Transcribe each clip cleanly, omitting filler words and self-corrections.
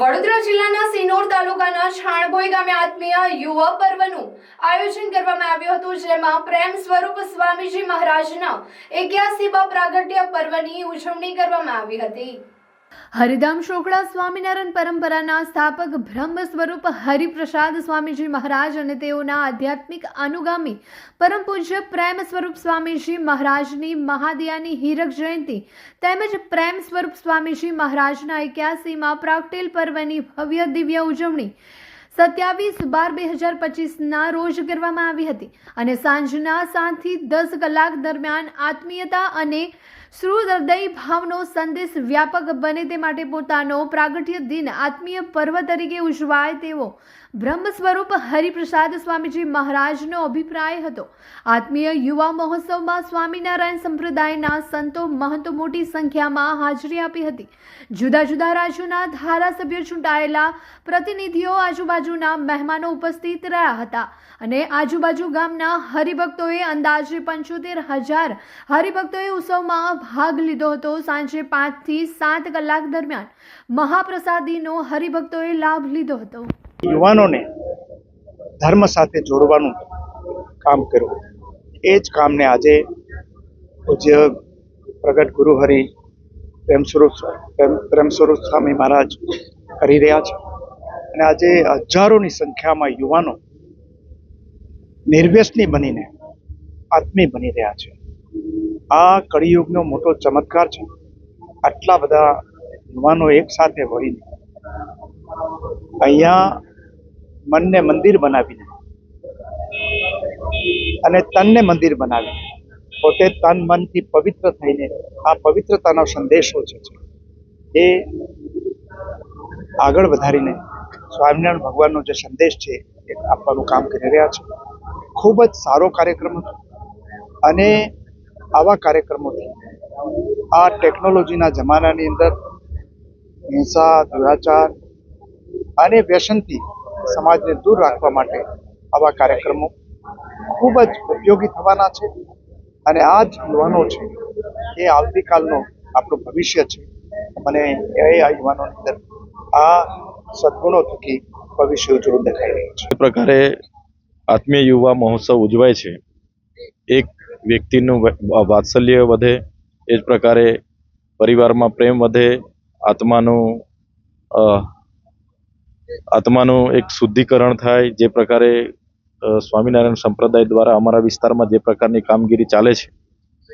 વડોદરા જિલ્લાના સિનોર તાલુકાના છાણભોઈ ગામે આત્મીય યુવા પર્વનું આયોજન કરવામાં આવ્યું હતું, જેમાં પ્રેમ સ્વરૂપ સ્વામીજી મહારાજના 81મા પ્રાગટ્ય પર્વની ઉજવણી કરવામાં આવી હતી। હરિધામ શોકડા સ્વામિનારાયણ પરંપરાના સ્થાપક બ્રહ્મ સ્વરૂપ હરિપ્રસાદ સ્વામીજી મહારાજ અને તેઓના આધ્યાત્મિક અનુગામી પરમ પૂજ્ય પ્રેમ સ્વરૂપ સ્વામીજી મહારાજની મહાદિયાની હીરક જયંતિ તેમજ પ્રેમ સ્વરૂપ સ્વામીજી મહારાજના 81મા પ્રાગટ્ય પર્વની ભવ્ય દિવ્ય ઉજવણી 27/12/2025 રોજ કરવામાં આવી હતી અને સાંજના 7 થી 10 કલાક દરમિયાન આત્મીયતા અને સહૃદય ભાવનો સંદેશ વ્યાપક બને તે માટે પોતાનો પ્રાગટ્ય દિન આત્મીય પર્વ તરીકે ઉજવાય તેવો બ્રહ્મ સ્વરૂપ હરિપ્રસાદ સ્વામીજી મહારાજનો અભિપ્રાય હતો। આત્મીય યુવા મહોત્સવમાં સ્વામિનારાયણ સંપ્રદાયના સંતો મહંતો મોટી સંખ્યામાં હાજરી આપી હતી। જુદા જુદા રાજ્યોના ધારાસભ્યો, ચૂંટાયેલા પ્રતિનિધિઓ, આજુબાજુના મહેમાનો ઉપસ્થિત રહ્યા હતા અને આજુબાજુ ગામના હરિભક્તોએ અંદાજે 75,000 હરિભક્તોએ ઉત્સવમાં ભાગ લીધો હતો। સાંજે 5 થી 7 કલાક દરમિયાન મહાપ્રસાદીનો હરિભક્તોએ લાભ લીધો હતો। યુવાનોને ધર્મ સાથે જોડવાનું કામ કર્યું, એ જ કામને આજે પૂજ્ય પ્રગટ ગુરુ હરિ પ્રેમ સ્વરૂપ સ્વામી મહારાજ કરી રહ્યા છે અને આજે હજારોની સંખ્યામાં યુવાનો નિર્વ્યસની બનીને આત્મી બની રહ્યા છે। આ કળિયુગનો મોટો ચમત્કાર છે। આટલા બધા યુવાનો એક સાથે વળીને અહીંયા મનને મંદિર બનાવીને અને તનને મંદિર બનાવીને પોતે તન મનથી પવિત્ર થઈને આ પવિત્રતાનો સંદેશો છે એ આગળ વધારીને સ્વામિનારાયણ ભગવાનનો જે સંદેશ છે એ આપવાનું કામ કરી રહ્યા છે। ખૂબ જ સારો કાર્યક્રમ હતો અને આવા કાર્યક્રમોથી આ ટેકનોલોજીના જમાનાની અંદર હિંસા, દુરાચાર અને વ્યસનથી સમાજને દૂર રાખવા માટે આવા કાર્યક્રમો ખૂબ જ ઉપયોગી થવાના છે અને આ જ યુવાનો છે એ આવતીકાલનો આપણું ભવિષ્ય છે અને એ આ યુવાનોની અંદર આ સદગુણો થકી ભવિષ્ય ઉજળું દેખાઈ રહ્યું છે। એ પ્રકારે આત્મીય યુવા મહોત્સવ ઉજવાય છે। એક વ્યક્તિનું વાત્સલ્ય વધે, એ જ પ્રકારે પરિવારમાં પ્રેમ વધે, આત્માનું એક શુદ્ધિકરણ થાય। જે પ્રકારે સ્વામિનારાયણ સંપ્રદાય દ્વારા અમારા વિસ્તારમાં જે પ્રકારની કામગીરી ચાલે છે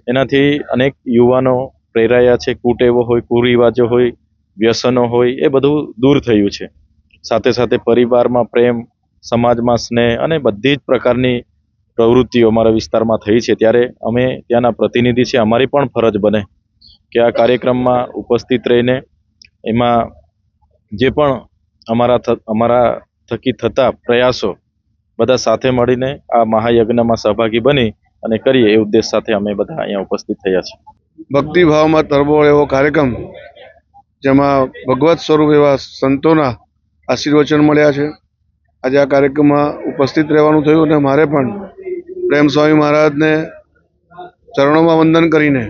એનાથી અનેક યુવાનો પ્રેરાયા છે। કુટેવો હોય, કુરિવાજો હોય, વ્યસનો હોય, એ બધું દૂર થયું છે। સાથે સાથે પરિવારમાં પ્રેમ, સમાજમાં સ્નેહ અને બધી જ પ્રકારની પ્રવૃત્તિઓ અમારા વિસ્તારમાં થઈ છે। ત્યારે અમે ત્યાંના પ્રતિનિધિ છે, અમારી પણ ફરજ બને કે આ કાર્યક્રમમાં ઉપસ્થિત રહીને એમાં જે પણ અમારા થકી થતા પ્રયાસો બધા સાથે મળીને આ મહાયજ્ઞમાં સહભાગી બની અને કરીએ એ ઉદ્દેશ સાથે અમે બધા અહીંયા ઉપસ્થિત થયા છીએ। ભક્તિભાવમાં તરબોળ એવો કાર્યક્રમ, જેમાં ભગવત સ્વરૂપ એવા સંતોના આશીર્વચન મળ્યા છે। આજે આ કાર્યક્રમમાં ઉપસ્થિત રહેવાનું થયું અને મારે પણ પ્રેમ સ્વામી મહારાજને ચરણોમાં વંદન કરીને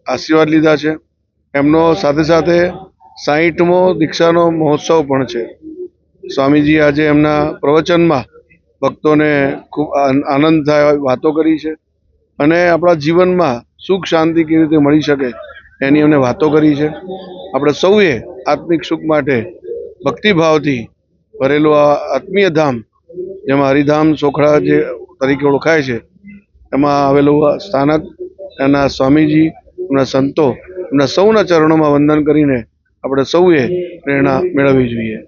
આશીર્વાદ લીધા છે। એમનો સાથે સાથે 60મો દીક્ષાનો મહોત્સવ પણ છે। સ્વામીજી આજે એમના પ્રવચનમાં ભક્તોને ખૂબ આનંદ થાય વાતો કરી છે અને આપણા જીવનમાં સુખ શાંતિ કેવી રીતે મળી શકે એની અમને વાતો કરી છે। આપણે સૌએ આત્મિક સુખ માટે ભક્તિભાવથી ભરેલું આ આત્મીય ધામ, જેમાં હરિધામ શોકડા જે તરીકે ઓળખાય છે, એમાં આવેલું સ્થાનક, એના સ્વામીજી, એમના સંતો, એમના સૌના ચરણોમાં વંદન કરીને આપણે સૌએ પ્રેરણા મેળવવી જોઈએ।